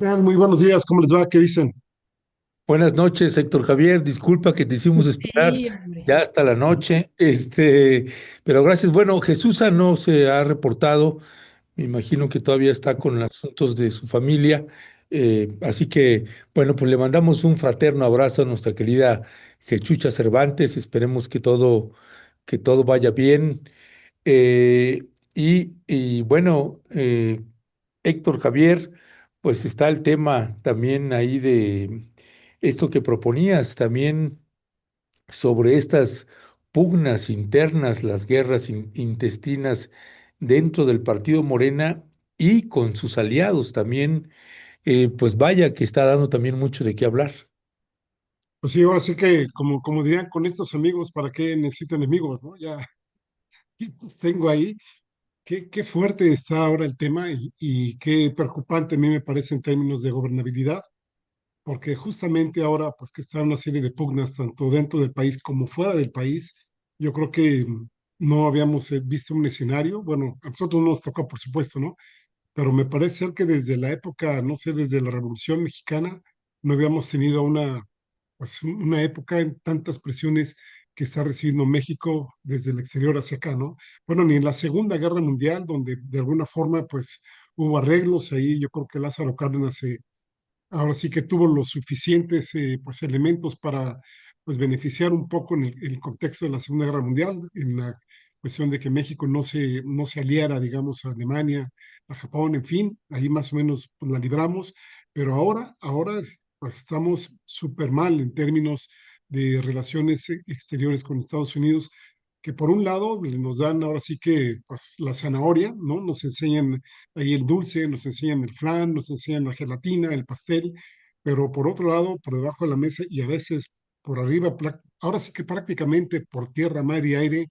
tal? Muy buenos días, ¿cómo les va? ¿Qué dicen? Buenas noches, Héctor Javier. Disculpa que te hicimos esperar Sí, hombre. ya hasta la noche. Pero gracias. Bueno, Jesús no se ha reportado. Me imagino que todavía está con asuntos de su familia. Así que, bueno, pues le mandamos un fraterno abrazo a nuestra querida Jechucha Cervantes. Esperemos que todo vaya bien. Y bueno, Héctor Javier, pues está el tema también ahí de esto que proponías, también sobre estas pugnas internas, las guerras intestinas dentro del partido Morena y con sus aliados también, pues vaya que está dando también mucho de qué hablar. Pues sí, ahora sí que, como dirían con estos amigos, ¿para qué necesito enemigos, no? Ya los tengo ahí. Qué fuerte está ahora el tema y qué preocupante a mí me parece en términos de gobernabilidad, porque justamente ahora, pues que está una serie de pugnas, tanto dentro del país como fuera del país, yo creo que no habíamos visto un escenario, bueno, a nosotros no nos tocó, por supuesto, ¿no? Pero me parece ser que desde la época, no sé, desde la Revolución Mexicana, no habíamos tenido una época en tantas presiones que está recibiendo México desde el exterior hacia acá, ¿no? Bueno, ni en la Segunda Guerra Mundial, donde de alguna forma, pues, hubo arreglos ahí, yo creo que Lázaro Cárdenas ahora sí que tuvo los suficientes pues, elementos para pues, beneficiar un poco en el contexto de la Segunda Guerra Mundial, en la cuestión de que México no se aliara, digamos, a Alemania, a Japón, en fin, ahí más o menos pues, la libramos, pero ahora pues, estamos súper mal en términos de relaciones exteriores con Estados Unidos, que por un lado nos dan ahora sí que pues, la zanahoria, ¿no? Nos enseñan ahí el dulce, nos enseñan el flan, nos enseñan la gelatina, el pastel, pero por otro lado, por debajo de la mesa y a veces por arriba, ahora sí que prácticamente por tierra, mar y aire,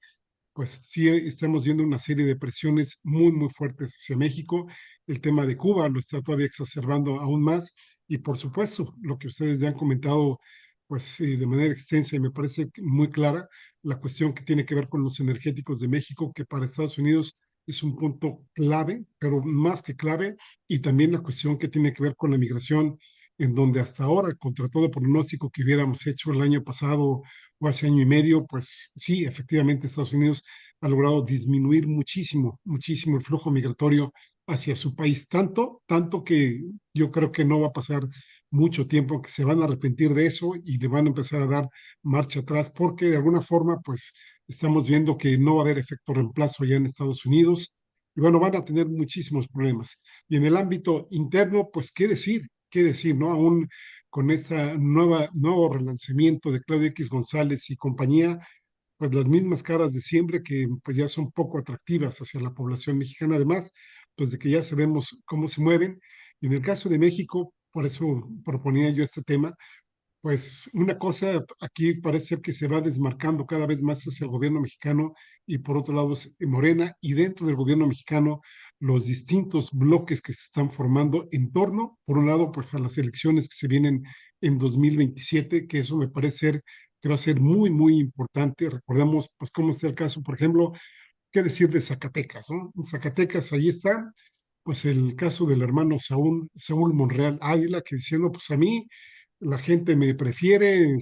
pues sí estamos viendo una serie de presiones muy, muy fuertes hacia México. El tema de Cuba lo está todavía exacerbando aún más y por supuesto, lo que ustedes ya han comentado, pues de manera extensa y me parece muy clara, la cuestión que tiene que ver con los energéticos de México, que para Estados Unidos es un punto clave, pero más que clave, y también la cuestión que tiene que ver con la migración, en donde hasta ahora, contra todo pronóstico que hubiéramos hecho el año pasado o hace año y medio, pues sí, efectivamente Estados Unidos ha logrado disminuir muchísimo, muchísimo el flujo migratorio hacia su país, tanto que yo creo que no va a pasar mucho tiempo que se van a arrepentir de eso y le van a empezar a dar marcha atrás, porque de alguna forma, pues estamos viendo que no va a haber efecto reemplazo ya en Estados Unidos y bueno, van a tener muchísimos problemas. Y en el ámbito interno, pues qué decir, ¿no? Aún con este nuevo relanzamiento de Claudio X González y compañía, pues las mismas caras de siempre que pues ya son poco atractivas hacia la población mexicana, además, pues de que ya sabemos cómo se mueven. Y en el caso de México, por eso proponía yo este tema, pues una cosa aquí parece ser que se va desmarcando cada vez más hacia el gobierno mexicano y por otro lado es Morena y dentro del gobierno mexicano los distintos bloques que se están formando en torno, por un lado, pues a las elecciones que se vienen en 2027, que eso me parece ser que va a ser muy, muy importante. Recordemos, pues, cómo está el caso, por ejemplo, qué decir de Zacatecas, ¿no? En Zacatecas, ahí está, pues el caso del hermano Saúl Monreal Ávila, que diciendo, pues a mí la gente me prefiere,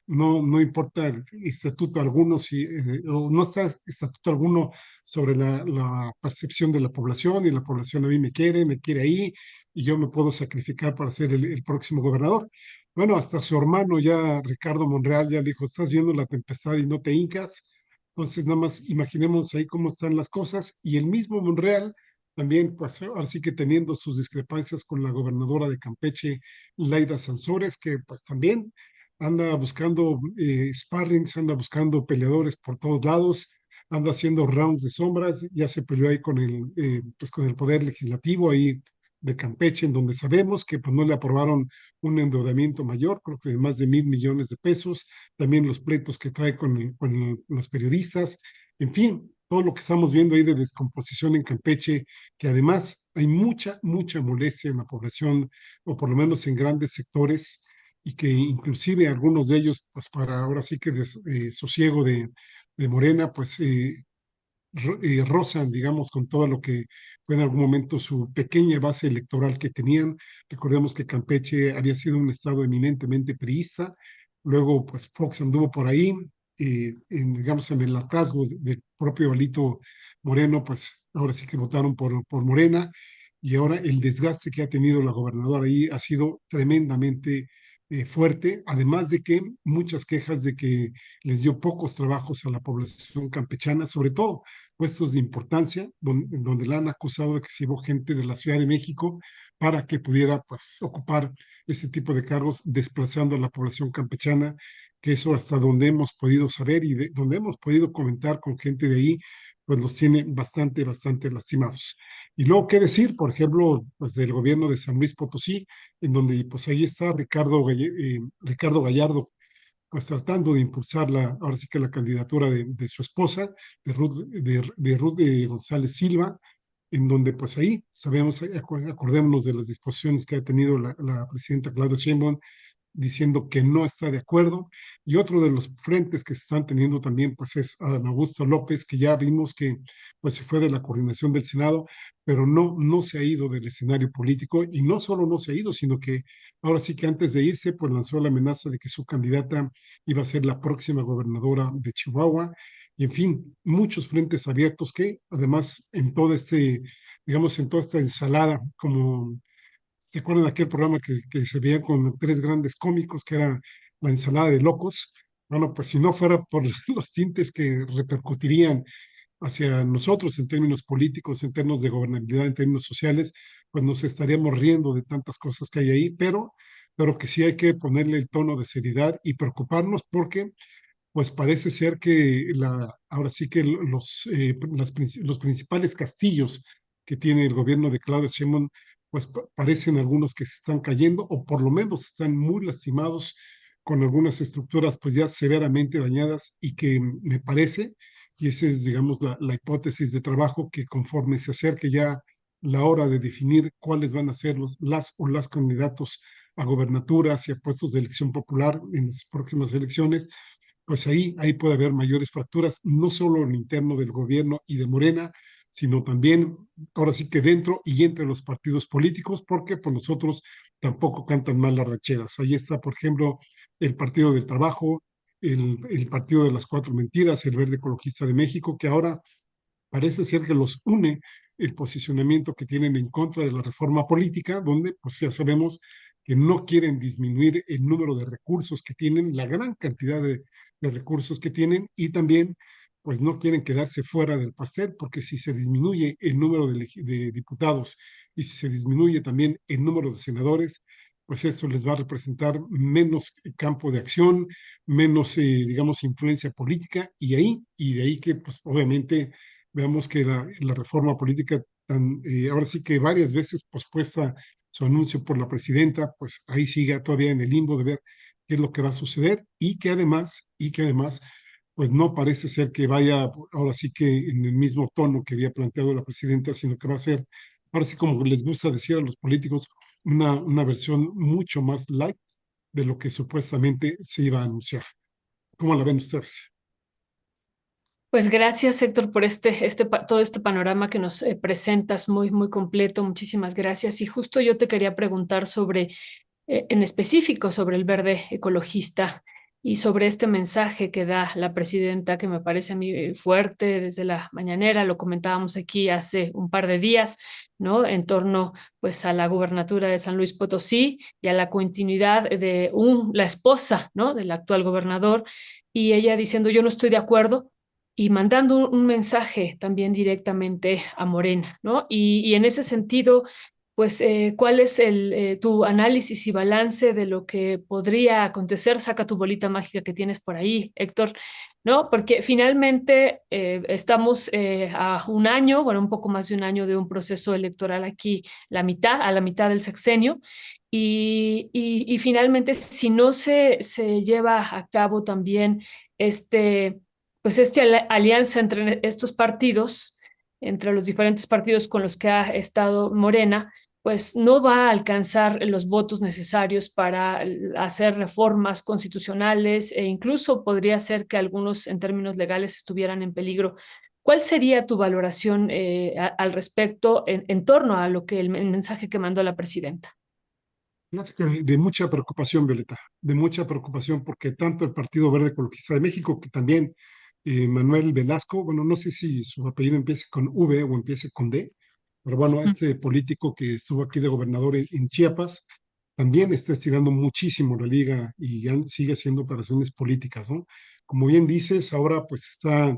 no importa el estatuto alguno, o no está estatuto alguno sobre la percepción de la población, y la población a mí me quiere ahí, y yo me puedo sacrificar para ser el próximo gobernador. Bueno, hasta su hermano ya, Ricardo Monreal, ya le dijo, estás viendo la tempestad y no te hincas. Entonces, nada más imaginemos ahí cómo están las cosas. Y el mismo Monreal también, pues ahora sí que teniendo sus discrepancias con la gobernadora de Campeche, Laida Sansores, que pues también anda buscando sparrings, anda buscando peleadores por todos lados, anda haciendo rounds de sombras, ya se peleó ahí pues, con el poder legislativo ahí de Campeche, en donde sabemos que pues, no le aprobaron un endeudamiento mayor, creo que de más de 1,000 millones de pesos, también los pleitos que trae con los periodistas, en fin, todo lo que estamos viendo ahí de descomposición en Campeche, que además hay mucha, mucha molestia en la población, o por lo menos en grandes sectores, y que inclusive algunos de ellos, pues para ahora sí que sosiego de Morena, pues rozan, digamos, con todo lo que fue en algún momento su pequeña base electoral que tenían. Recordemos que Campeche había sido un estado eminentemente priista, luego pues Fox anduvo por ahí, digamos, en el atasgo del propio Alito Moreno, pues ahora sí que votaron por Morena, y ahora el desgaste que ha tenido la gobernadora ahí ha sido tremendamente fuerte, además de que muchas quejas de que les dio pocos trabajos a la población campechana, sobre todo puestos de importancia, donde la han acusado de que se llevó gente de la Ciudad de México para que pudiera pues ocupar este tipo de cargos, desplazando a la población campechana, que eso hasta donde hemos podido saber y donde hemos podido comentar con gente de ahí, pues los tiene bastante, bastante lastimados. Y luego, ¿qué decir? Por ejemplo, pues del gobierno de San Luis Potosí, en donde pues ahí está Ricardo Gallardo, pues tratando de impulsar ahora sí que la candidatura de su esposa, de Ruth González Silva, en donde pues ahí sabemos, acordémonos de las disposiciones que ha tenido la presidenta Claudia Sheinbaum diciendo que no está de acuerdo. Y otro de los frentes que se están teniendo también, pues es Adán Augusto López, que ya vimos que pues se fue de la coordinación del Senado, pero no se ha ido del escenario político, y no solo no se ha ido, sino que ahora sí que antes de irse, pues lanzó la amenaza de que su candidata iba a ser la próxima gobernadora de Chihuahua. Y en fin, muchos frentes abiertos que además en todo digamos, en toda esta ensalada, como ¿se acuerdan de aquel programa que se veía con tres grandes cómicos, que era la ensalada de locos? Bueno, pues si no fuera por los tintes que repercutirían hacia nosotros en términos políticos, en términos de gobernabilidad, en términos sociales, pues nos estaríamos riendo de tantas cosas que hay ahí, pero que sí hay que ponerle el tono de seriedad y preocuparnos porque pues parece ser que ahora sí que los principales castillos que tiene el gobierno de Claudia Sheinbaum, pues parecen algunos que se están cayendo o por lo menos están muy lastimados, con algunas estructuras pues ya severamente dañadas, y que me parece, y esa es digamos la hipótesis de trabajo, que conforme se acerque ya la hora de definir cuáles van a ser las candidatos a gobernaturas y a puestos de elección popular en las próximas elecciones, pues ahí puede haber mayores fracturas, no solo en el interno del gobierno y de Morena, sino también, ahora sí que dentro y entre los partidos políticos, porque pues nosotros tampoco cantan mal las rancheras. Ahí está, por ejemplo, el Partido del Trabajo, el Partido de las Cuatro Mentiras, el Verde Ecologista de México, que ahora parece ser que los une el posicionamiento que tienen en contra de la reforma política, donde pues ya sabemos que no quieren disminuir el número de recursos que tienen, la gran cantidad de recursos que tienen, y también pues no quieren quedarse fuera del pastel, porque si se disminuye el número de diputados y si se disminuye también el número de senadores, pues eso les va a representar menos campo de acción, menos, digamos, influencia política, y de ahí que, pues, obviamente, veamos que la reforma política, ahora sí que varias veces pospuesta su anuncio por la presidenta, pues ahí sigue todavía en el limbo de ver qué es lo que va a suceder, y que además, pues no parece ser que vaya ahora sí que en el mismo tono que había planteado la presidenta, sino que va a ser, ahora sí como les gusta decir a los políticos, una versión mucho más light de lo que supuestamente se iba a anunciar. ¿Cómo la ven ustedes? Pues gracias, Héctor, por todo este panorama que nos presentas, muy, muy completo. Muchísimas gracias. Y justo yo te quería preguntar en específico, sobre el verde ecologista y sobre este mensaje que da la presidenta, que me parece a mí fuerte desde la mañanera. Lo comentábamos aquí hace un par de días, ¿no? En torno, pues, a la gubernatura de San Luis Potosí y a la continuidad de la esposa, ¿no? Del actual gobernador, y ella diciendo: yo no estoy de acuerdo, y mandando un mensaje también directamente a Morena, ¿no? Y en ese sentido, pues, ¿cuál es tu análisis y balance de lo que podría acontecer? Saca tu bolita mágica que tienes por ahí, Héctor, ¿no? Porque finalmente estamos a un año, bueno, un poco más de un año de un proceso electoral aquí, a la mitad del sexenio, y finalmente, si no se lleva a cabo también este, pues, alianza entre estos partidos, entre los diferentes partidos con los que ha estado Morena, pues no va a alcanzar los votos necesarios para hacer reformas constitucionales, e incluso podría ser que algunos en términos legales estuvieran en peligro. ¿Cuál sería tu valoración al respecto en torno a lo que el mensaje que mandó la presidenta? Fíjate que de mucha preocupación, Violeta, de mucha preocupación porque tanto el Partido Verde Ecologista de México, que también Manuel Velasco, bueno, no sé si su apellido empiece con V o empiece con D, pero bueno, este político que estuvo aquí de gobernador en Chiapas, también está estirando muchísimo la liga y ya sigue haciendo operaciones políticas, ¿no? Como bien dices, ahora pues está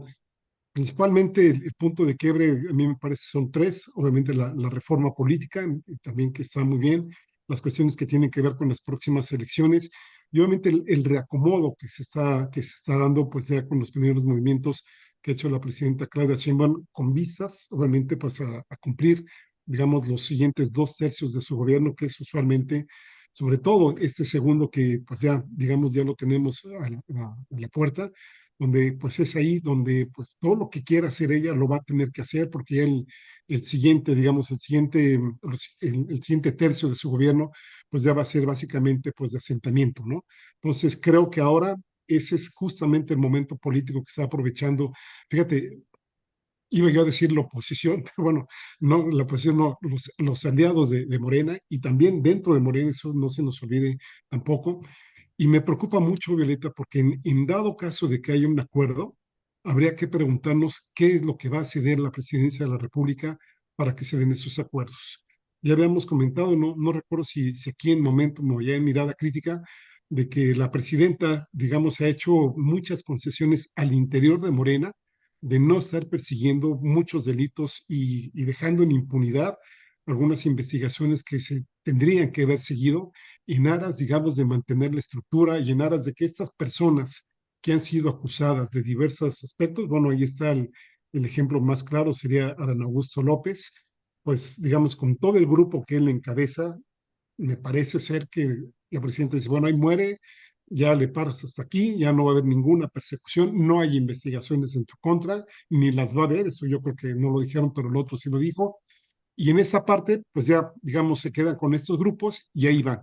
principalmente el punto de quiebre, a mí me parece son tres, obviamente la reforma política, también que está muy bien, las cuestiones que tienen que ver con las próximas elecciones y obviamente el reacomodo que se está dando pues ya con los primeros movimientos que ha hecho la presidenta Claudia Sheinbaum con vistas, obviamente pues a cumplir, digamos, los siguientes 2/3 de su gobierno, que es usualmente, sobre todo este segundo que pues ya, digamos, ya lo tenemos a la puerta, donde pues es ahí donde pues todo lo que quiera hacer ella lo va a tener que hacer porque ya el siguiente, digamos, el siguiente tercio de su gobierno pues ya va a ser básicamente pues de asentamiento, ¿no? Entonces creo que ahora ese es justamente el momento político que está aprovechando. Fíjate, iba yo a decir la oposición, pero bueno, no, la oposición no, los aliados de Morena y también dentro de Morena, eso no se nos olvide tampoco, y me preocupa mucho, Violeta, porque en dado caso de que haya un acuerdo, habría que preguntarnos qué es lo que va a ceder la presidencia de la República para que se den esos acuerdos. Ya habíamos comentado, no recuerdo si aquí en momento, o ya en mirada crítica, de que la presidenta, digamos, ha hecho muchas concesiones al interior de Morena, de no estar persiguiendo muchos delitos y dejando en impunidad algunas investigaciones que se tendrían que haber seguido en aras, digamos, de mantener la estructura y en aras de que estas personas que han sido acusadas de diversos aspectos, bueno, ahí está el ejemplo más claro, sería Adán Augusto López, pues digamos, con todo el grupo que él encabeza, me parece ser que la presidenta dice, bueno, ahí muere, ya le paras hasta aquí, ya no va a haber ninguna persecución, no hay investigaciones en tu contra, ni las va a haber, eso yo creo que no lo dijeron, pero el otro sí lo dijo, y en esa parte, pues ya, digamos, se quedan con estos grupos y ahí van.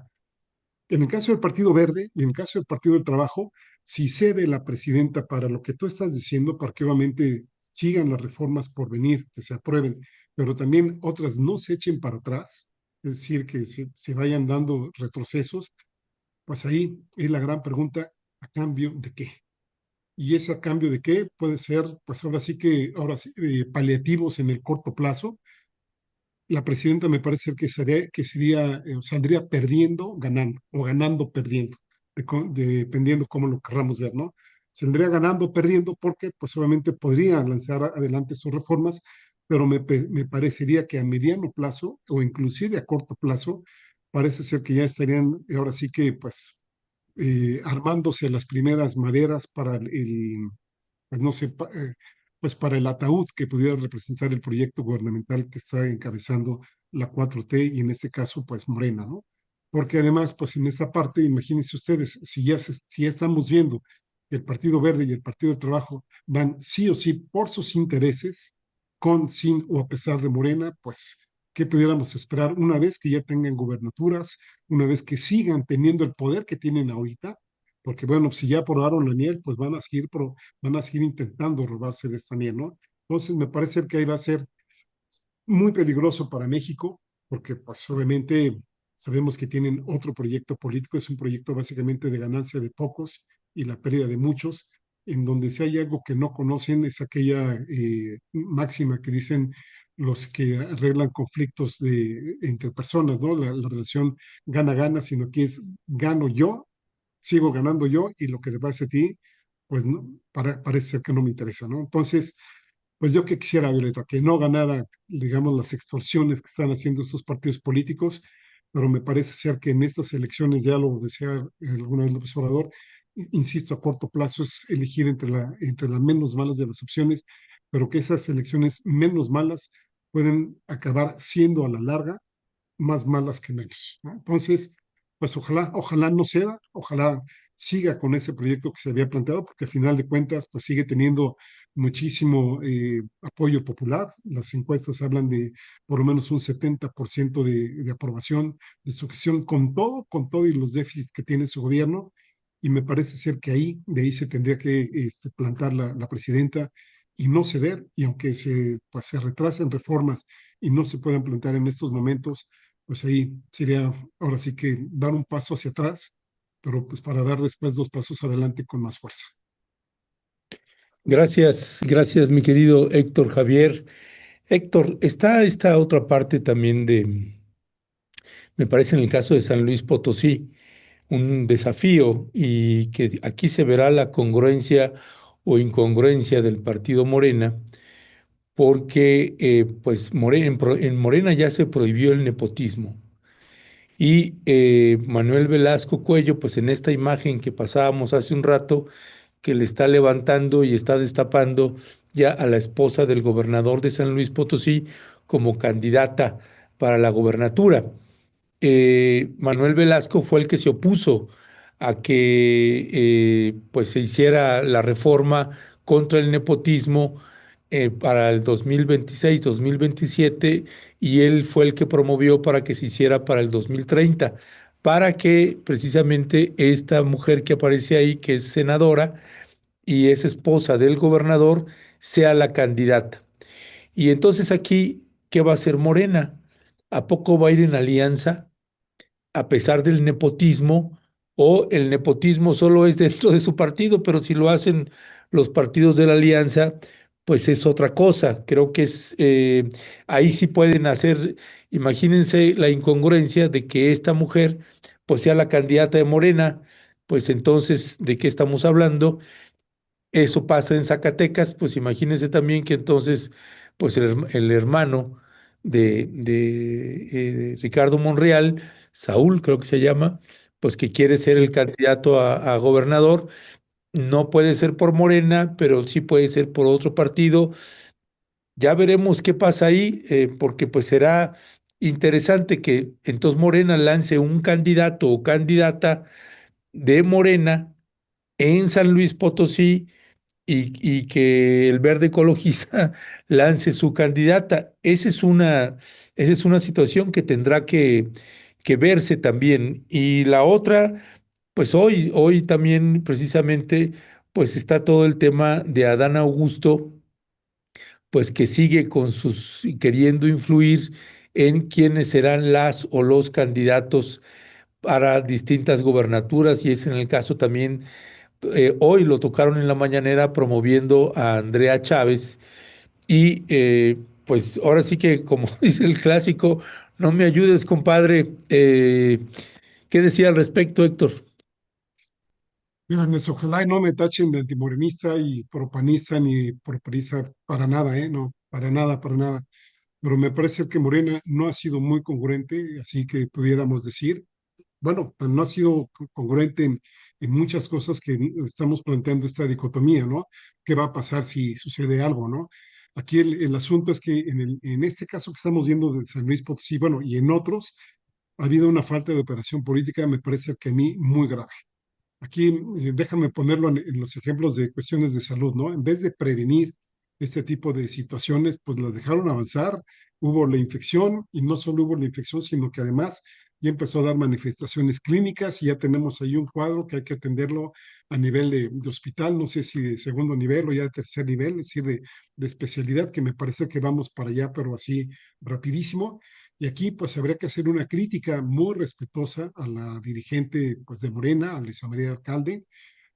En el caso del Partido Verde y en el caso del Partido del Trabajo, si cede la presidenta para lo que tú estás diciendo, para que obviamente sigan las reformas por venir, que se aprueben, pero también otras no se echen para atrás, es decir, que se vayan dando retrocesos, pues ahí es la gran pregunta, ¿a cambio de qué? Y ese a cambio de qué puede ser, pues ahora sí, paliativos en el corto plazo. La presidenta me parece saldría perdiendo, ganando, o ganando, perdiendo, dependiendo cómo lo querramos ver, ¿no? Saldría ganando, perdiendo, porque pues obviamente podría lanzar adelante sus reformas, pero me parecería que a mediano plazo, o inclusive a corto plazo, parece ser que ya estarían, ahora sí que pues, armándose las primeras maderas para pues no sé, pues para el ataúd que pudiera representar el proyecto gubernamental que está encabezando la 4T y en este caso, pues Morena, ¿no? Porque además, pues en esa parte, imagínense ustedes, si ya estamos viendo que el Partido Verde y el Partido del Trabajo van sí o sí por sus intereses, con, sin o a pesar de Morena, pues, ¿qué pudiéramos esperar una vez que ya tengan gubernaturas, una vez que sigan teniendo el poder que tienen ahorita? Porque bueno, si ya probaron la miel, pues van a seguir intentando robarse de esta miel, ¿no? Entonces me parece que ahí va a ser muy peligroso para México, porque pues obviamente sabemos que tienen otro proyecto político, es un proyecto básicamente de ganancia de pocos y la pérdida de muchos, en donde si hay algo que no conocen es aquella máxima que dicen los que arreglan conflictos entre personas, ¿no? La relación gana-gana, sino que es gano yo, sigo ganando yo y lo que te pase a ti, pues no, parece ser que no me interesa, ¿no? Entonces, pues yo que quisiera, Violeta, que no ganara, digamos, las extorsiones que están haciendo estos partidos políticos, pero me parece ser que en estas elecciones, ya lo decía alguna vez López Obrador, insisto, a corto plazo es elegir entre las menos malas de las opciones, pero que esas elecciones menos malas pueden acabar siendo a la larga más malas que menos, ¿no? Entonces, pues ojalá no ceda, ojalá siga con ese proyecto que se había planteado, porque al final de cuentas, pues sigue teniendo muchísimo apoyo popular. Las encuestas hablan de por lo menos un 70% de aprobación de su gestión, con todo y los déficits que tiene su gobierno. Y me parece ser que de ahí se tendría que plantar la presidenta y no ceder, y aunque pues se retrasen reformas y no se puedan plantear en estos momentos, pues ahí sería ahora sí que dar un paso hacia atrás, pero pues para dar después 2 pasos adelante con más fuerza. Gracias, gracias, mi querido Héctor Javier. Héctor, está esta otra parte también me parece en el caso de San Luis Potosí, un desafío y que aquí se verá la congruencia o incongruencia del partido Morena, porque pues en Morena ya se prohibió el nepotismo. Y Manuel Velasco Cuello, pues en esta imagen que pasábamos hace un rato, que le está levantando y está destapando ya a la esposa del gobernador de San Luis Potosí como candidata para la gobernatura. Manuel Velasco fue el que se opuso a que pues se hiciera la reforma contra el nepotismo para el 2026-2027 y él fue el que promovió para que se hiciera para el 2030, para que precisamente esta mujer que aparece ahí, que es senadora y es esposa del gobernador, sea la candidata. Y entonces aquí, ¿qué va a hacer Morena? ¿A poco va a ir en alianza a pesar del nepotismo, o el nepotismo solo es dentro de su partido, pero si lo hacen los partidos de la alianza, pues es otra cosa? Creo que ahí sí pueden hacer, imagínense la incongruencia de que esta mujer pues sea la candidata de Morena, pues entonces, ¿de qué estamos hablando? Eso pasa en Zacatecas, pues imagínense también que entonces, pues el hermano de Ricardo Monreal, Saúl creo que se llama, pues que quiere ser el Sí. candidato a gobernador, no puede ser por Morena, pero sí puede ser por otro partido. Ya veremos qué pasa ahí, porque pues será interesante que entonces Morena lance un candidato o candidata de Morena en San Luis Potosí y que el Verde Ecologista lance su candidata. Esa es una situación que tendrá que verse también. Y la otra, pues hoy también precisamente, pues está todo el tema de Adán Augusto, pues que sigue con queriendo influir en quiénes serán las o los candidatos para distintas gobernaturas, y es en el caso también hoy lo tocaron en la mañanera promoviendo a Andrea Chávez y pues ahora sí que como dice el clásico, no me ayudes, compadre. ¿Qué decía al respecto, Héctor? Mira, Ernesto, ojalá y no me tachen de antimorenista y propanista ni propanista para nada, ¿eh? No, para nada, para nada. Pero me parece que Morena no ha sido muy congruente, así que pudiéramos decir, bueno, no ha sido congruente en muchas cosas que estamos planteando esta dicotomía, ¿no? ¿Qué va a pasar si sucede algo, ¿no? Aquí el asunto es que en este caso que estamos viendo de San Luis Potosí, bueno, y en otros, ha habido una falta de operación política, me parece que a mí muy grave. Aquí déjame ponerlo en los ejemplos de cuestiones de salud, ¿no? En vez de prevenir este tipo de situaciones, pues las dejaron avanzar, hubo la infección y no solo hubo la infección, sino que además ya empezó a dar manifestaciones clínicas y ya tenemos ahí un cuadro que hay que atenderlo a nivel de hospital, no sé si de segundo nivel o ya de tercer nivel, es decir, de especialidad, que me parece que vamos para allá, pero así rapidísimo. Y aquí pues habría que hacer una crítica muy respetuosa a la dirigente pues de Morena, a Luisa María Alcalde,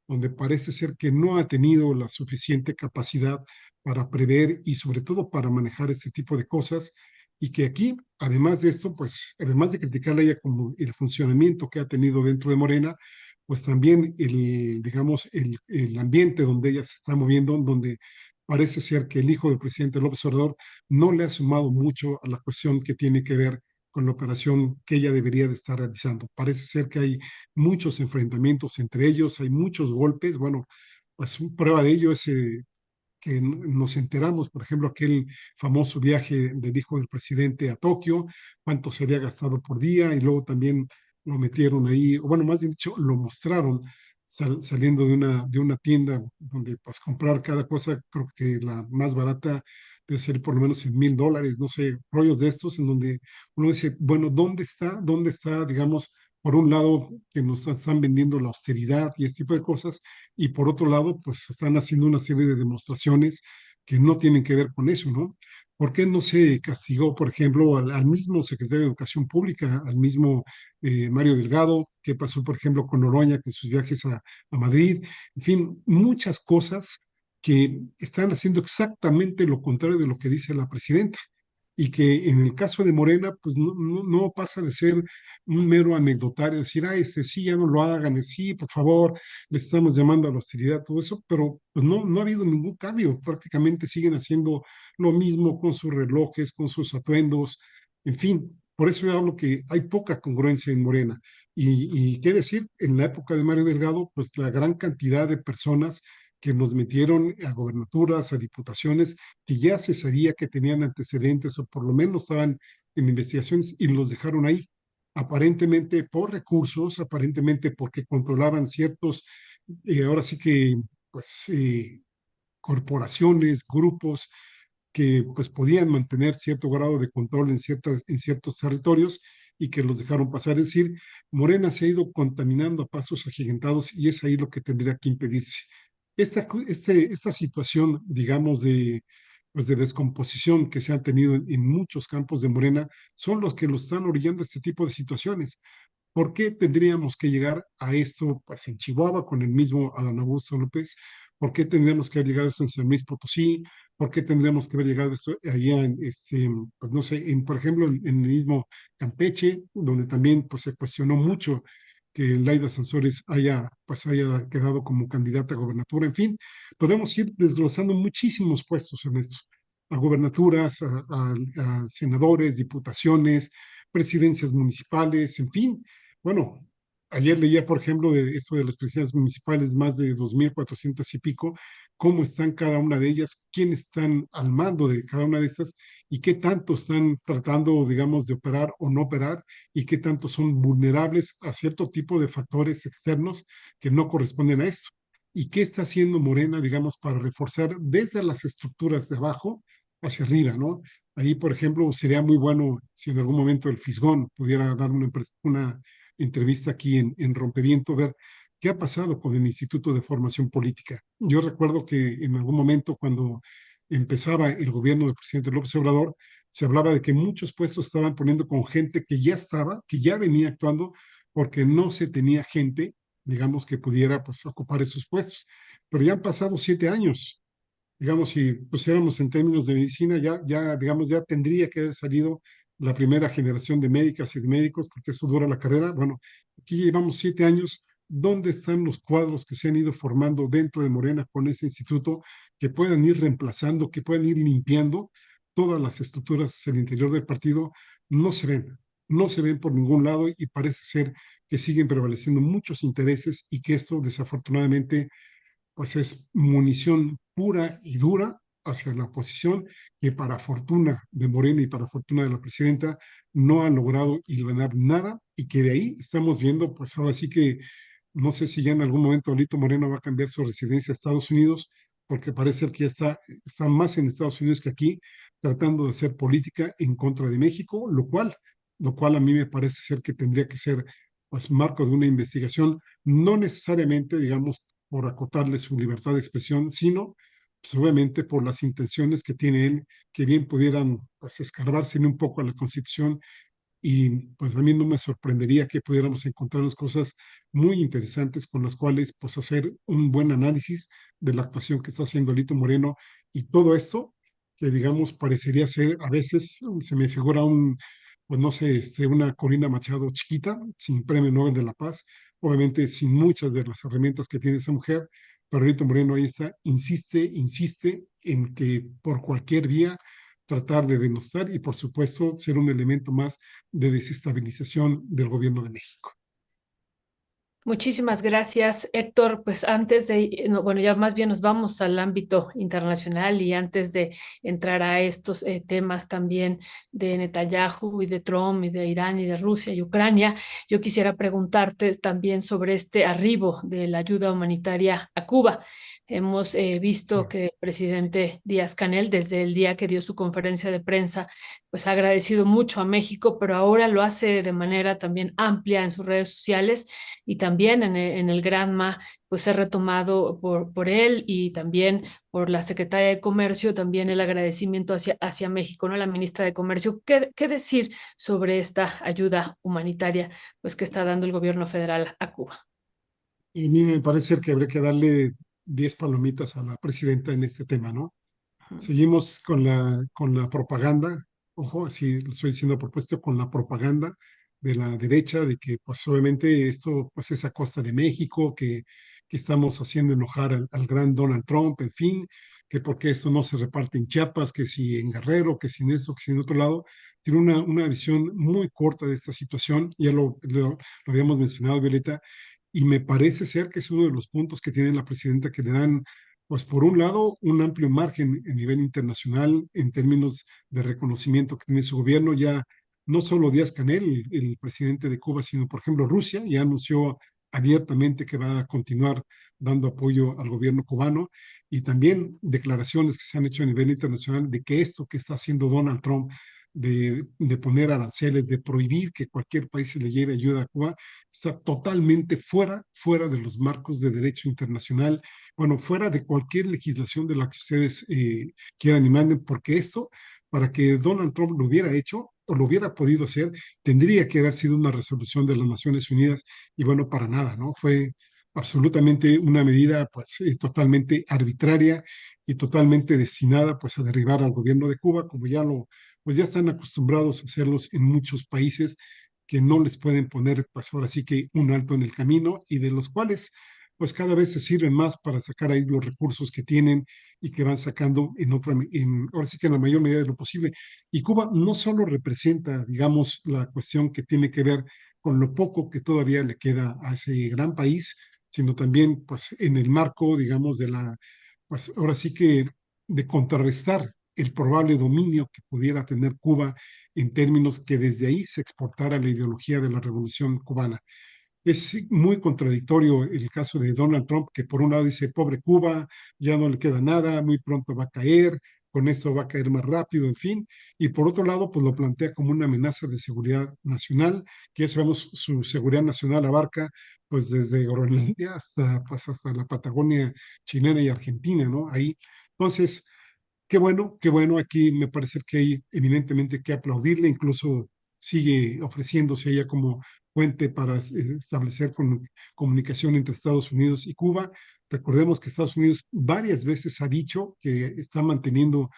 donde parece ser que no ha tenido la suficiente capacidad para prever y sobre todo para manejar este tipo de cosas, y que aquí, además de esto, pues además de criticarle a ella como el funcionamiento que ha tenido dentro de Morena, pues también digamos, el ambiente donde ella se está moviendo, donde parece ser que el hijo del presidente López Obrador no le ha sumado mucho a la cuestión que tiene que ver con la operación que ella debería de estar realizando. Parece ser que hay muchos enfrentamientos entre ellos, hay muchos golpes. Bueno, pues prueba de ello es que nos enteramos, por ejemplo, aquel famoso viaje del hijo del presidente a Tokio, cuánto se había gastado por día, y luego también lo metieron ahí, o bueno, más bien dicho, lo mostraron saliendo de una tienda donde pues comprar cada cosa, creo que la más barata debe ser por lo menos $1,000, no sé, rollos de estos en donde uno dice, bueno, dónde está, digamos, por un lado, que nos están vendiendo la austeridad y este tipo de cosas, y por otro lado, pues están haciendo una serie de demostraciones que no tienen que ver con eso, ¿no? ¿Por qué no se castigó, por ejemplo, al mismo secretario de Educación Pública, al mismo Mario Delgado? ¿Qué pasó, por ejemplo, con Oroña, con sus viajes a Madrid? En fin, muchas cosas que están haciendo exactamente lo contrario de lo que dice la presidenta y que en el caso de Morena, pues no pasa de ser un mero anecdotario, decir, ah, sí, ya no lo hagan, sí, por favor, les estamos llamando a la hostilidad, todo eso, pero pues no ha habido ningún cambio, prácticamente siguen haciendo lo mismo con sus relojes, con sus atuendos, en fin, por eso yo hablo que hay poca congruencia en Morena. Y qué decir, en la época de Mario Delgado, pues la gran cantidad de personas que nos metieron a gobernaturas, a diputaciones, que ya se sabía que tenían antecedentes o por lo menos estaban en investigaciones y los dejaron ahí, aparentemente por recursos, aparentemente porque controlaban ciertos, ahora sí que, pues, corporaciones, grupos que pues podían mantener cierto grado de control en ciertos territorios y que los dejaron pasar. Es decir, Morena se ha ido contaminando a pasos agigantados y es ahí lo que tendría que impedirse. Esta situación, digamos, pues de descomposición que se ha tenido en muchos campos de Morena son los que los están orillando a este tipo de situaciones. ¿Por qué tendríamos que llegar a esto pues, en Chihuahua con el mismo Adán Augusto López? ¿Por qué tendríamos que haber llegado a esto en San Luis Potosí? ¿Por qué tendríamos que haber llegado a esto allá en, pues no sé, por ejemplo, en el mismo Campeche, donde también pues, se cuestionó mucho que Laida Sansores haya quedado como candidata a gobernatura? En fin, podemos ir desglosando muchísimos puestos en esto, a gobernaturas, a senadores, diputaciones, presidencias municipales, en fin. Bueno, ayer leía, por ejemplo, de esto de las presidencias municipales, más de 2.400 y pico, cómo están cada una de ellas, quiénes están al mando de cada una de estas y qué tanto están tratando, digamos, de operar o no operar y qué tanto son vulnerables a cierto tipo de factores externos que no corresponden a esto. ¿Y qué está haciendo Morena, digamos, para reforzar desde las estructuras de abajo hacia arriba, ¿no? Ahí, por ejemplo, sería muy bueno si en algún momento el Fisgón pudiera dar una entrevista aquí en Rompeviento, ver qué ha pasado con el Instituto de Formación Política. Yo recuerdo que en algún momento cuando empezaba el gobierno del presidente López Obrador, se hablaba de que muchos puestos estaban poniendo con gente que ya estaba, que ya venía actuando, porque no se tenía gente, digamos, que pudiera pues, ocupar esos puestos. Pero ya han pasado 7 años, digamos, si pusiéramos en términos de medicina, digamos, ya tendría que haber salido la primera generación de médicas y de médicos, porque eso dura la carrera. Bueno, aquí llevamos 7 años. ¿Dónde están los cuadros que se han ido formando dentro de Morena con ese instituto que puedan ir reemplazando, que puedan ir limpiando todas las estructuras en el interior del partido? No se ven, no se ven por ningún lado y parece ser que siguen prevaleciendo muchos intereses y que esto desafortunadamente pues es munición pura y dura hacia la oposición, que para fortuna de Morena y para fortuna de la presidenta no han logrado ganar nada y que de ahí estamos viendo, pues ahora sí que no sé si ya en algún momento Alito Moreno va a cambiar su residencia a Estados Unidos, porque parece que ya está más en Estados Unidos que aquí, tratando de hacer política en contra de México, lo cual a mí me parece ser que tendría que ser pues marco de una investigación, no necesariamente, digamos, por acotarle su libertad de expresión, sino pues, obviamente por las intenciones que tiene él, que bien pudieran pues, escarbarse un poco a la Constitución y pues a mí no me sorprendería que pudiéramos encontrarnos cosas muy interesantes con las cuales pues hacer un buen análisis de la actuación que está haciendo Alito Moreno y todo esto que digamos parecería ser a veces, se me figura pues no sé, una Corina Machado chiquita, sin premio Nobel de la Paz, obviamente sin muchas de las herramientas que tiene esa mujer, pero Alito Moreno ahí está, insiste en que por cualquier vía tratar de denostar y, por supuesto, ser un elemento más de desestabilización del gobierno de México. Muchísimas gracias, Héctor. Pues antes de, no, bueno, ya más bien nos vamos al ámbito internacional y antes de entrar a estos temas también de Netanyahu y de Trump y de Irán y de Rusia y Ucrania, yo quisiera preguntarte también sobre este arribo de la ayuda humanitaria a Cuba. Hemos visto que el presidente Díaz-Canel, desde el día que dio su conferencia de prensa, pues ha agradecido mucho a México, pero ahora lo hace de manera también amplia en sus redes sociales y también también en el Granma, pues es retomado por él y también por la Secretaria de Comercio, también el agradecimiento hacia México, ¿no? La ministra de Comercio. ¿Qué decir sobre esta ayuda humanitaria pues, que está dando el gobierno federal a Cuba? Y a mí me parece que habría que darle 10 palomitas a la presidenta en este tema, ¿no? Ujú. Seguimos con la propaganda, ojo, así lo estoy diciendo a propósito, con la propaganda de la derecha, de que pues obviamente esto pues es a costa de México, que estamos haciendo enojar al gran Donald Trump, en fin, que porque esto no se reparte en Chiapas, que si en Guerrero, que si en eso, que si en otro lado. Tiene una visión muy corta de esta situación, ya lo habíamos mencionado, Violeta, y me parece ser que es uno de los puntos que tiene la presidenta que le dan, pues por un lado, un amplio margen a nivel internacional en términos de reconocimiento que tiene su gobierno. Ya no solo Díaz-Canel, el presidente de Cuba, sino por ejemplo Rusia, ya anunció abiertamente que va a continuar dando apoyo al gobierno cubano, y también declaraciones que se han hecho a nivel internacional de que esto que está haciendo Donald Trump de poner aranceles, de prohibir que cualquier país se le lleve ayuda a Cuba, está totalmente fuera de los marcos de derecho internacional, bueno, fuera de cualquier legislación de la que ustedes quieran y manden, porque esto, para que Donald Trump lo hubiera hecho o lo hubiera podido hacer, tendría que haber sido una resolución de las Naciones Unidas, y bueno, para nada, ¿no? Fue absolutamente una medida pues totalmente arbitraria y totalmente destinada pues a derribar al gobierno de Cuba, como pues ya están acostumbrados a hacerlos en muchos países que no les pueden poner, pues ahora sí que un alto en el camino, y de los cuales pues cada vez se sirven más para sacar ahí los recursos que tienen y que van sacando ahora sí que en la mayor medida de lo posible. Y Cuba no solo representa, digamos, la cuestión que tiene que ver con lo poco que todavía le queda a ese gran país, sino también pues en el marco, digamos, pues ahora sí que de contrarrestar el probable dominio que pudiera tener Cuba en términos que desde ahí se exportara la ideología de la revolución cubana. Es muy contradictorio el caso de Donald Trump, que por un lado dice, pobre Cuba, ya no le queda nada, muy pronto va a caer, con esto va a caer más rápido, en fin, y por otro lado, pues lo plantea como una amenaza de seguridad nacional, que ya sabemos, su seguridad nacional abarca pues desde Groenlandia hasta, pues, hasta la Patagonia chilena y argentina, ¿no? Ahí. Entonces, qué bueno, aquí me parece que hay evidentemente que aplaudirle, incluso sigue ofreciéndose ella como puente para establecer comunicación entre Estados Unidos y Cuba. Recordemos que Estados Unidos varias veces ha dicho que está manteniendo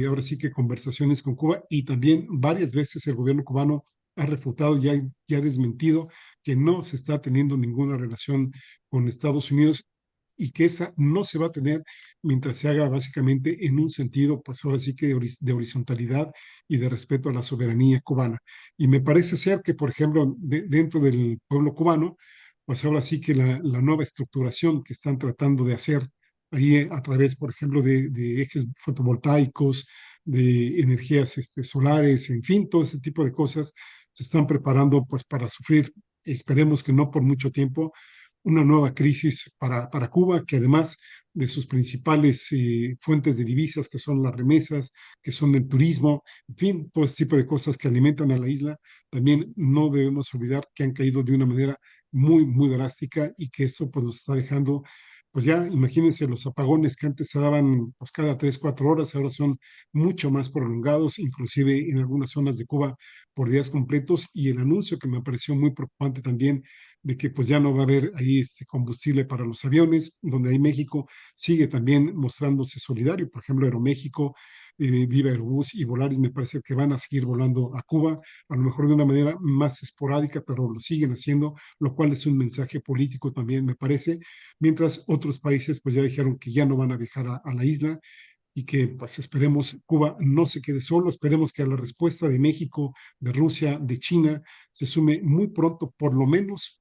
ahora sí que conversaciones con Cuba, y también varias veces el gobierno cubano ha refutado, ya ha desmentido que no se está teniendo ninguna relación con Estados Unidos, y que esa no se va a tener mientras se haga básicamente en un sentido, pues ahora sí que de horizontalidad y de respeto a la soberanía cubana. Y me parece ser que, por ejemplo, dentro del pueblo cubano, pues ahora sí que la nueva estructuración que están tratando de hacer ahí a través, por ejemplo, de ejes fotovoltaicos, de energías solares, en fin, todo ese tipo de cosas, se están preparando pues para sufrir, esperemos que no por mucho tiempo, una nueva crisis para Cuba, que además de sus principales fuentes de divisas, que son las remesas, que son el turismo, en fin, todo ese tipo de cosas que alimentan a la isla, también no debemos olvidar que han caído de una manera muy drástica, y que esto pues nos está dejando, pues ya imagínense los apagones que antes se daban pues cada 3, 4 horas, ahora son mucho más prolongados, inclusive en algunas zonas de Cuba por días completos, y el anuncio que me pareció muy preocupante también de que pues ya no va a haber ahí este combustible para los aviones, donde ahí México sigue también mostrándose solidario. Por ejemplo, Aeroméxico, Viva Aerobús y Volaris me parece que van a seguir volando a Cuba, a lo mejor de una manera más esporádica, pero lo siguen haciendo, lo cual es un mensaje político también, me parece, mientras otros países pues ya dijeron que ya no van a viajar a la isla, y que pues esperemos Cuba no se quede solo, esperemos que a la respuesta de México, de Rusia, de China, se sume muy pronto, por lo menos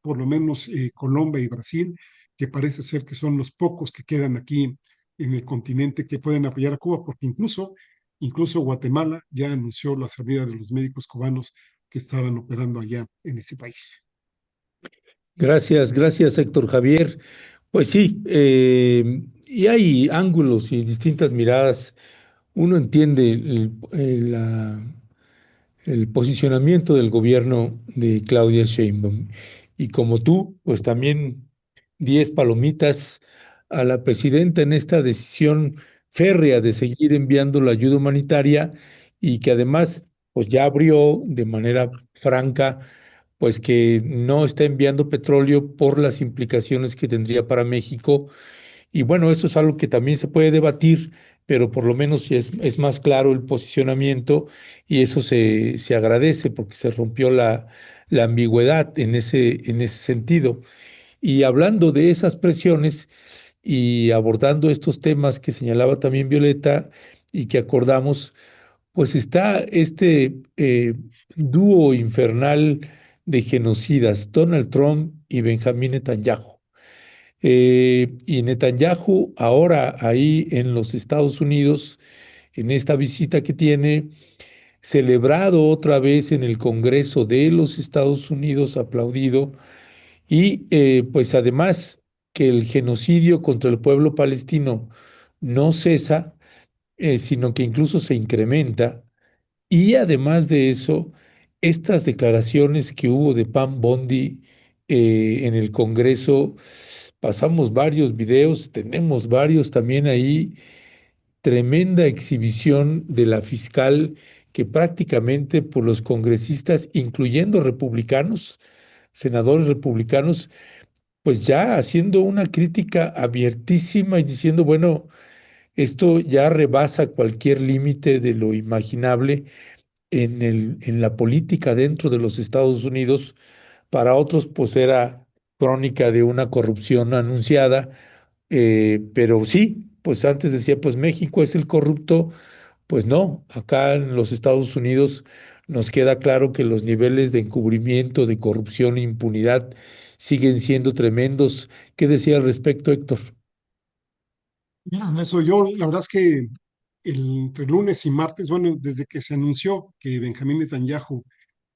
Colombia y Brasil, que parece ser que son los pocos que quedan aquí en el continente que pueden apoyar a Cuba, porque incluso Guatemala ya anunció la salida de los médicos cubanos que estaban operando allá en ese país. Gracias, Héctor Javier. Pues sí, y hay ángulos y distintas miradas. Uno entiende el posicionamiento del gobierno de Claudia Sheinbaum y como tú, pues también 10 palomitas a la presidenta en esta decisión férrea de seguir enviando la ayuda humanitaria y que además pues ya abrió de manera franca pues que no está enviando petróleo por las implicaciones que tendría para México. Y bueno, eso es algo que también se puede debatir, pero por lo menos ya es más claro el posicionamiento y eso se agradece porque se rompió la ambigüedad en ese sentido. Y hablando de esas presiones y abordando estos temas que señalaba también Violeta y que acordamos, pues está este dúo infernal de genocidas, Donald Trump y Benjamín Netanyahu. Y Netanyahu ahora ahí en los Estados Unidos, en esta visita que tiene, celebrado otra vez en el Congreso de los Estados Unidos, aplaudido, y pues además que el genocidio contra el pueblo palestino no cesa, sino que incluso se incrementa. Y además de eso, estas declaraciones que hubo de Pam Bondi en el Congreso, pasamos varios videos, tenemos varios también ahí, tremenda exhibición de la fiscal que prácticamente por los congresistas, incluyendo republicanos, senadores republicanos, pues ya haciendo una crítica abiertísima y diciendo, bueno, esto ya rebasa cualquier límite de lo imaginable en la política dentro de los Estados Unidos. Para otros, pues era crónica de una corrupción anunciada, pero sí, pues antes decía, pues México es el corrupto, pues no, acá en los Estados Unidos nos queda claro que los niveles de encubrimiento, de corrupción e impunidad siguen siendo tremendos. ¿Qué decía al respecto, Héctor? Mira, en eso yo, la verdad es que entre lunes y martes, bueno, desde que se anunció que Benjamín Netanyahu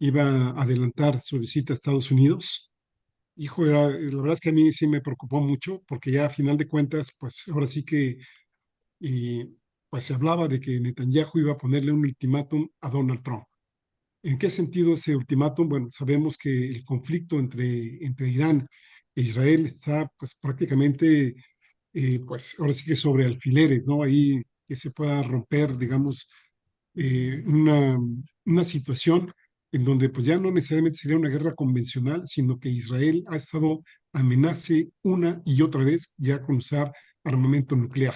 iba a adelantar su visita a Estados Unidos, hijo, la verdad es que a mí sí me preocupó mucho, porque ya a final de cuentas, pues ahora sí que pues se hablaba de que Netanyahu iba a ponerle un ultimátum a Donald Trump. ¿En qué sentido ese ultimátum? Bueno, sabemos que el conflicto entre Irán e Israel está pues prácticamente, pues ahora sí que sobre alfileres, ¿no? Ahí que se pueda romper, digamos, una situación en donde pues ya no necesariamente sería una guerra convencional, sino que Israel ha estado amenace una y otra vez ya con usar armamento nuclear.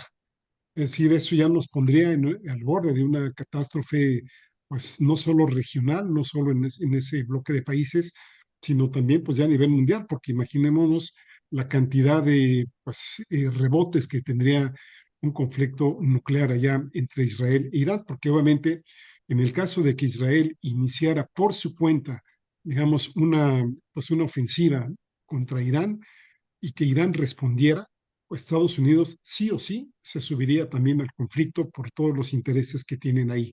Es decir, eso ya nos pondría al borde de una catástrofe, pues no solo regional, no solo en ese bloque de países, sino también pues ya a nivel mundial, porque imaginémonos la cantidad de pues, rebotes que tendría un conflicto nuclear allá entre Israel e Irán, porque obviamente en el caso de que Israel iniciara por su cuenta, digamos, pues una ofensiva contra Irán, y que Irán respondiera, pues Estados Unidos sí o sí se subiría también al conflicto por todos los intereses que tienen ahí.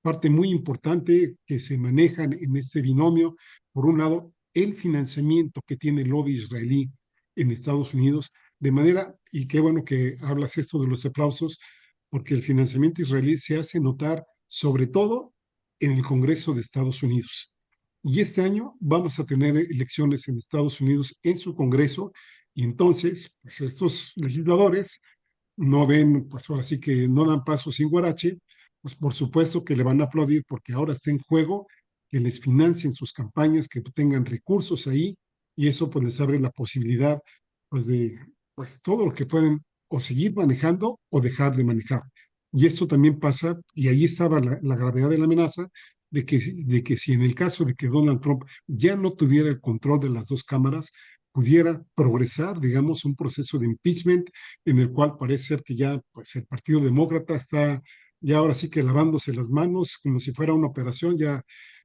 Parte muy importante que se manejan en este binomio, por un lado, el financiamiento que tiene el lobby israelí en Estados Unidos, de manera, y qué bueno que hablas esto de los aplausos, porque el financiamiento israelí se hace notar sobre todo en el Congreso de Estados Unidos. Y este año vamos a tener elecciones en Estados Unidos en su Congreso, y entonces, pues estos legisladores no ven, pues ahora sí que no dan paso sin guarache, pues por supuesto que le van a aplaudir porque ahora está en juego que les financien sus campañas, que tengan recursos ahí, y eso pues les abre la posibilidad pues de pues todo lo que pueden o seguir manejando o dejar de manejar. Y eso también pasa, y ahí estaba la gravedad de la amenaza, de que si en el caso de que Donald Trump ya no tuviera el control de las dos cámaras, pudiera progresar, digamos, un proceso de impeachment en el cual parece ser que ya pues, el Partido Demócrata está ya ahora sí que lavándose las manos como si fuera una operación, ya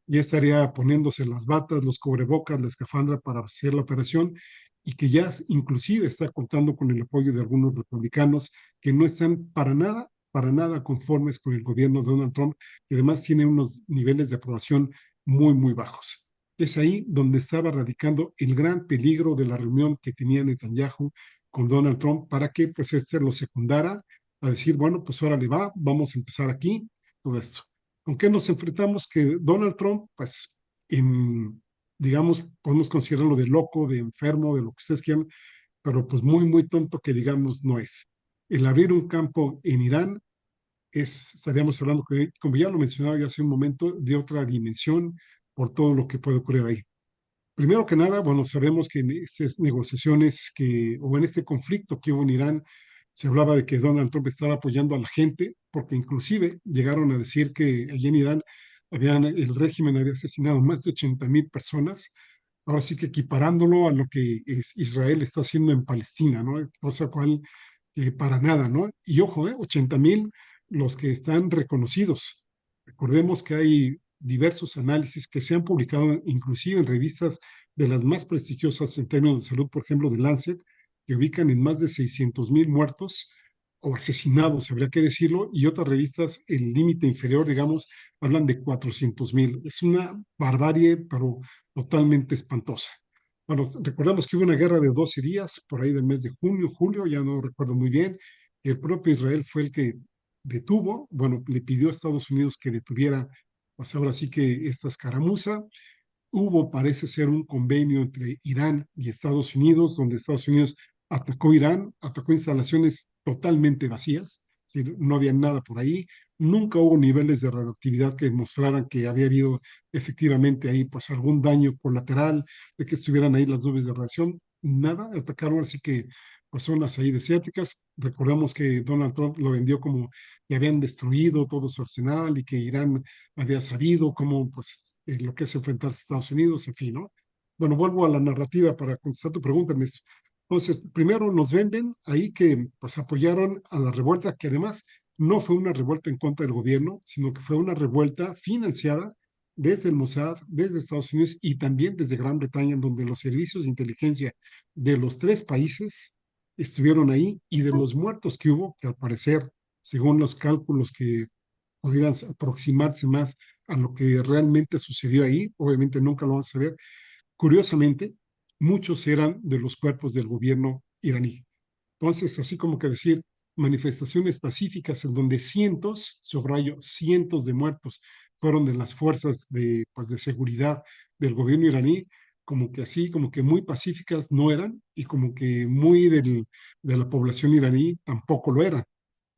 estaría poniéndose las batas, los cubrebocas, la escafandra para hacer la operación y que ya inclusive está contando con el apoyo de algunos republicanos que no están para nada conformes con el gobierno de Donald Trump, que además tiene unos niveles de aprobación muy, muy bajos. Es ahí donde estaba radicando el gran peligro de la reunión que tenía Netanyahu con Donald Trump para que pues este lo secundara a decir, bueno, pues ahora le va, vamos a empezar aquí, todo esto. ¿Con qué nos enfrentamos? Que Donald Trump, pues en digamos, podemos considerarlo de loco, de enfermo, de lo que ustedes quieran, pero pues muy, muy tonto que digamos no es. El abrir un campo en Irán estaríamos hablando, como ya lo mencionaba yo hace un momento, de otra dimensión por todo lo que puede ocurrir ahí. Primero que nada, bueno, sabemos que en estas negociaciones o en este conflicto que hubo en Irán, se hablaba de que Donald Trump estaba apoyando a la gente, porque inclusive llegaron a decir que allí en Irán el régimen había asesinado más de 80,000 personas, ahora sí que equiparándolo a lo que Israel está haciendo en Palestina, ¿no? Cosa cual, para nada, ¿no? Y ojo, 80,000 los que están reconocidos. Recordemos que hay diversos análisis que se han publicado inclusive en revistas de las más prestigiosas en términos de salud, por ejemplo, de Lancet, que ubican en más de 600,000 muertos o asesinados, habría que decirlo, y otras revistas, el límite inferior, digamos, hablan de 400,000. Es una barbarie, pero totalmente espantosa. Bueno, recordamos que hubo una guerra de 12 días, por ahí del mes de junio, julio, ya no recuerdo muy bien. El propio Israel fue el que detuvo, bueno, le pidió a Estados Unidos que detuviera, pues ahora sí que esta escaramuza. Hubo, parece ser, un convenio entre Irán y Estados Unidos, donde Estados Unidos atacó Irán, atacó instalaciones totalmente vacías, es decir, no había nada por ahí, nunca hubo niveles de radioactividad que demostraran que había habido efectivamente ahí pues algún daño colateral, de que estuvieran ahí las nubes de radiación, nada, atacaron así que pues zonas ahí desérticas. Recordamos que Donald Trump lo vendió como que habían destruido todo su arsenal y que Irán había sabido cómo, pues, lo que es enfrentarse a Estados Unidos, en fin, ¿no? Bueno, vuelvo a la narrativa para contestar tu pregunta, Ernesto. Entonces, primero nos venden ahí que, pues, apoyaron a la revuelta, que además no fue una revuelta en contra del gobierno, sino que fue una revuelta financiada desde el Mossad, desde Estados Unidos y también desde Gran Bretaña, donde los servicios de inteligencia de los tres países estuvieron ahí, y de los muertos que hubo, que al parecer, según los cálculos que pudieran aproximarse más a lo que realmente sucedió ahí, obviamente nunca lo vamos a ver. Curiosamente, muchos eran de los cuerpos del gobierno iraní. Entonces, así como que decir, manifestaciones pacíficas en donde cientos, subrayo, cientos de muertos fueron de las fuerzas de, pues, de seguridad del gobierno iraní, como que así, como que muy pacíficas no eran, y como que muy de la población iraní tampoco lo eran.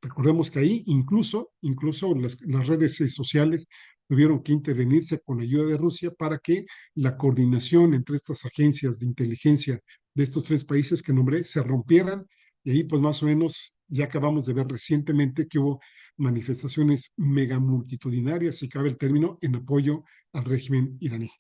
Recordemos que ahí incluso las redes sociales tuvieron que intervenirse con la ayuda de Rusia para que la coordinación entre estas agencias de inteligencia de estos tres países que nombré se rompieran. Y ahí pues más o menos ya acabamos de ver recientemente que hubo manifestaciones mega multitudinarias, si cabe el término, en apoyo al régimen iraní.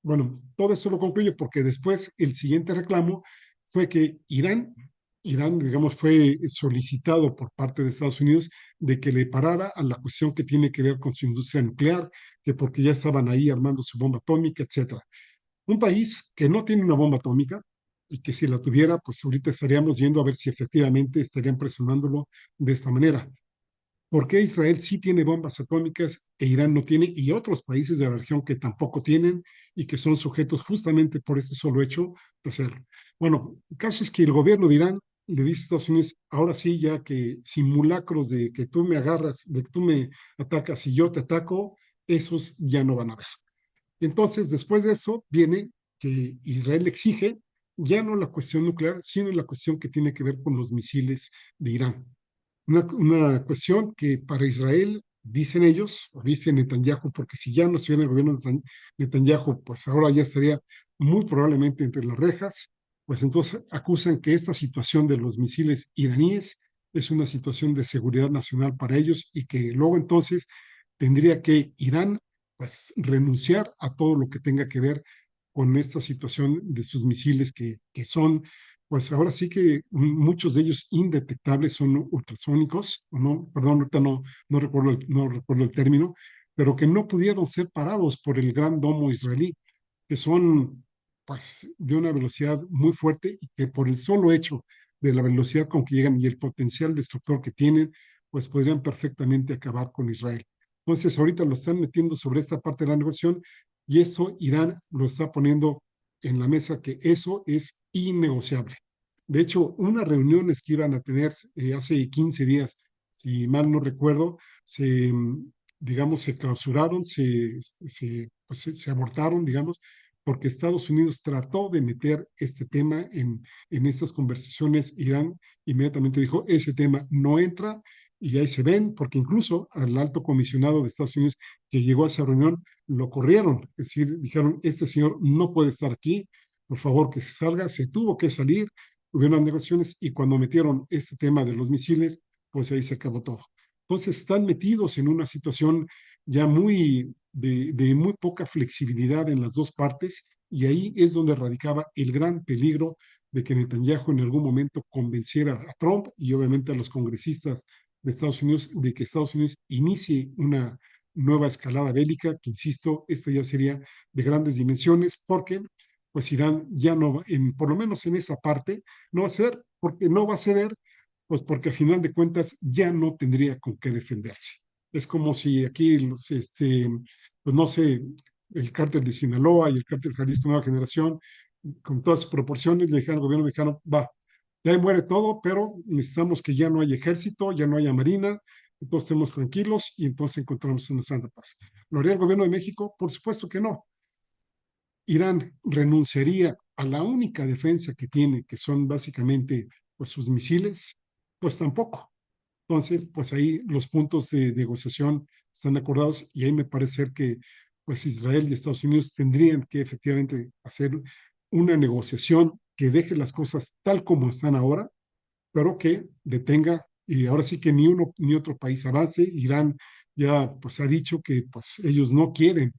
Bueno, todo esto lo concluyo porque después el siguiente reclamo fue que Irán, digamos, fue solicitado por parte de Estados Unidos de que le parara a la cuestión que tiene que ver con su industria nuclear, que porque ya estaban ahí armando su bomba atómica, etcétera. Un país que no tiene una bomba atómica y que si la tuviera, pues ahorita estaríamos viendo a ver si efectivamente estarían presionándolo de esta manera. ¿Por qué Israel sí tiene bombas atómicas e Irán no tiene? Y otros países de la región que tampoco tienen y que son sujetos justamente por este solo hecho de hacerlo. Bueno, el caso es que el gobierno de Irán le dice a Estados Unidos, ahora sí, ya que simulacros de que tú me agarras, de que tú me atacas y yo te ataco, esos ya no van a haber. Entonces, después de eso, viene que Israel exige ya no la cuestión nuclear, sino la cuestión que tiene que ver con los misiles de Irán. Una cuestión que para Israel, dicen ellos, o dice Netanyahu, porque si ya no estuviera en el gobierno de Netanyahu, pues ahora ya estaría muy probablemente entre las rejas, pues entonces acusan que esta situación de los misiles iraníes es una situación de seguridad nacional para ellos, y que luego entonces tendría que Irán pues renunciar a todo lo que tenga que ver con esta situación de sus misiles que son, pues ahora sí que muchos de ellos indetectables, son ultrasónicos, o no, perdón, ahorita no recuerdo el término, pero que no pudieron ser parados por el Gran Domo israelí, que son pues de una velocidad muy fuerte, y que por el solo hecho de la velocidad con que llegan y el potencial destructor que tienen, pues podrían perfectamente acabar con Israel. Entonces ahorita lo están metiendo sobre esta parte de la negociación, y eso Irán lo está poniendo en la mesa, que eso es innegociable. De hecho, unas reuniones que iban a tener hace 15 días, si mal no recuerdo, digamos, se clausuraron, pues, se abortaron, digamos, porque Estados Unidos trató de meter este tema en estas conversaciones. Irán inmediatamente dijo, ese tema no entra, y ahí se ven, porque incluso al alto comisionado de Estados Unidos que llegó a esa reunión, lo corrieron, es decir, dijeron, este señor no puede estar aquí, por favor que se salga, se tuvo que salir, hubieron negociaciones, y cuando metieron este tema de los misiles, pues ahí se acabó todo. Entonces están metidos en una situación ya de muy poca flexibilidad en las dos partes, y ahí es donde radicaba el gran peligro de que Netanyahu en algún momento convenciera a Trump y obviamente a los congresistas de Estados Unidos de que Estados Unidos inicie una nueva escalada bélica, que insisto, esta ya sería de grandes dimensiones, porque pues Irán ya no va, por lo menos en esa parte, no va a ceder, porque no va a ceder, pues porque a final de cuentas ya no tendría con qué defenderse. Es como si aquí, pues no sé, el cártel de Sinaloa y el cártel Jalisco Nueva Generación, con todas sus proporciones, le dijeron al gobierno mexicano, va, ya muere todo, pero necesitamos que ya no haya ejército, ya no haya marina, entonces estemos tranquilos y entonces encontramos una santa paz. ¿Lo haría el gobierno de México? Por supuesto que no. Irán renunciaría a la única defensa que tiene, que son básicamente pues, sus misiles, pues tampoco. Entonces, pues ahí los puntos de negociación están acordados, y ahí me parece ser que pues Israel y Estados Unidos tendrían que efectivamente hacer una negociación que deje las cosas tal como están ahora, pero que detenga, y ahora sí que ni uno ni otro país avance. Irán ya pues ha dicho que pues ellos no quieren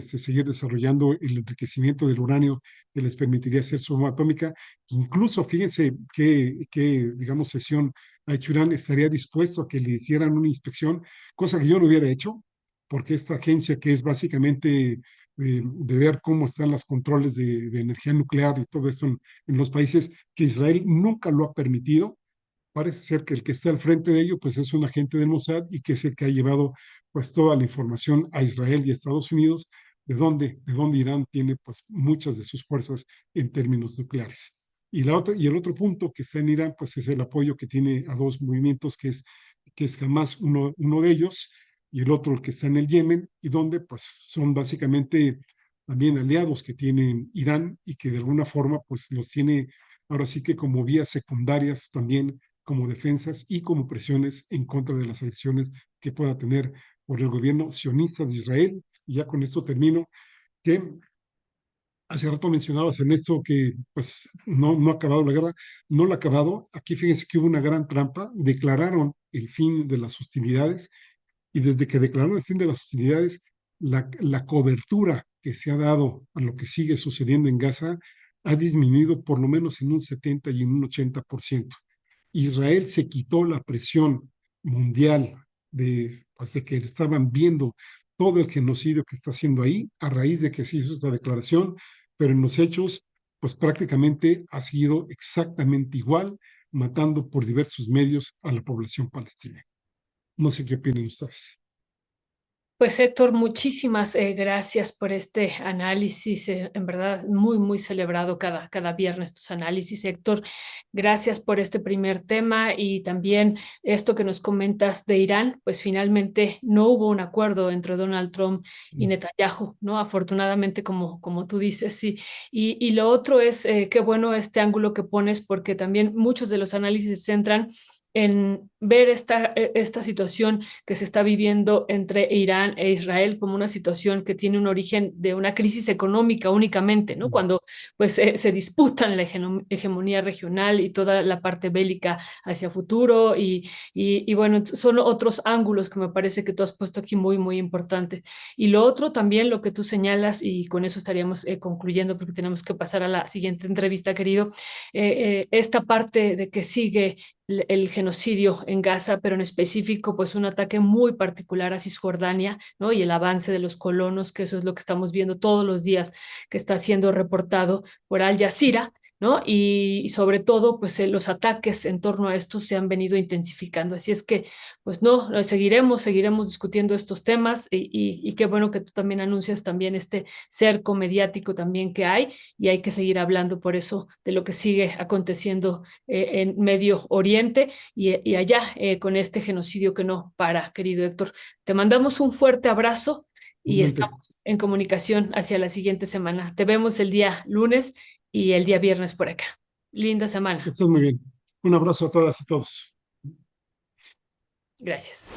seguir desarrollando el enriquecimiento del uranio que les permitiría hacer su bomba atómica. Incluso fíjense que digamos, sesión a hecho Irán, estaría dispuesto a que le hicieran una inspección, cosa que yo no hubiera hecho, porque esta agencia que es básicamente de ver cómo están los controles de energía nuclear y todo esto en los países, que Israel nunca lo ha permitido. Parece ser que el que está al frente de ello pues es un agente del Mossad, y que es el que ha llevado pues toda la información a Israel y a Estados Unidos, de donde Irán tiene pues muchas de sus fuerzas en términos nucleares. Y el otro punto que está en Irán pues es el apoyo que tiene a dos movimientos, que es Hamas, uno de ellos, y el otro el que está en el Yemen, y donde pues son básicamente también aliados que tiene Irán, y que de alguna forma pues los tiene ahora sí que como vías secundarias también, como defensas y como presiones en contra de las acciones que pueda tener por el gobierno sionista de Israel. Y ya con esto termino, que hace rato mencionabas en esto que pues no ha acabado la guerra. No la ha acabado. Aquí fíjense que hubo una gran trampa. Declararon el fin de las hostilidades, y desde que declararon el fin de las hostilidades, la cobertura que se ha dado a lo que sigue sucediendo en Gaza ha disminuido por lo menos en un 70 y en un 80%. Israel se quitó la presión mundial pues, de que estaban viendo todo el genocidio que está haciendo ahí a raíz de que se hizo esta declaración, pero en los hechos, pues prácticamente ha sido exactamente igual, matando por diversos medios a la población palestina. No sé qué opinan ustedes. Pues Héctor, muchísimas gracias por este análisis, en verdad muy, muy celebrado cada viernes tus análisis, Héctor. Gracias por este primer tema, y también esto que nos comentas de Irán, pues finalmente no hubo un acuerdo entre Donald Trump y Netanyahu, ¿no? Afortunadamente, como tú dices, sí. Y lo otro es, qué bueno este ángulo que pones, porque también muchos de los análisis se centran en ver esta situación que se está viviendo entre Irán e Israel como una situación que tiene un origen de una crisis económica únicamente, ¿no? Cuando pues se disputan la hegemonía regional y toda la parte bélica hacia futuro, y bueno, son otros ángulos que me parece que tú has puesto aquí muy, muy importantes. Y lo otro también, lo que tú señalas, y con eso estaríamos concluyendo porque tenemos que pasar a la siguiente entrevista, querido, esta parte de que sigue el genocidio en Gaza, pero en específico, pues un ataque muy particular a Cisjordania, ¿no? Y el avance de los colonos, que eso es lo que estamos viendo todos los días, que está siendo reportado por Al Jazeera, ¿no? Y sobre todo, pues los ataques en torno a esto se han venido intensificando. Así es que, pues no, seguiremos discutiendo estos temas, y qué bueno que tú también anuncias también este cerco mediático también que hay, y hay que seguir hablando por eso de lo que sigue aconteciendo en Medio Oriente y allá con este genocidio que no para, querido Héctor. Te mandamos un fuerte abrazo y Igualmente. estamos en comunicación hacia la siguiente semana. Te vemos el día lunes y el día viernes por acá. Linda semana. Estás muy bien. Un abrazo a todas y todos. Gracias.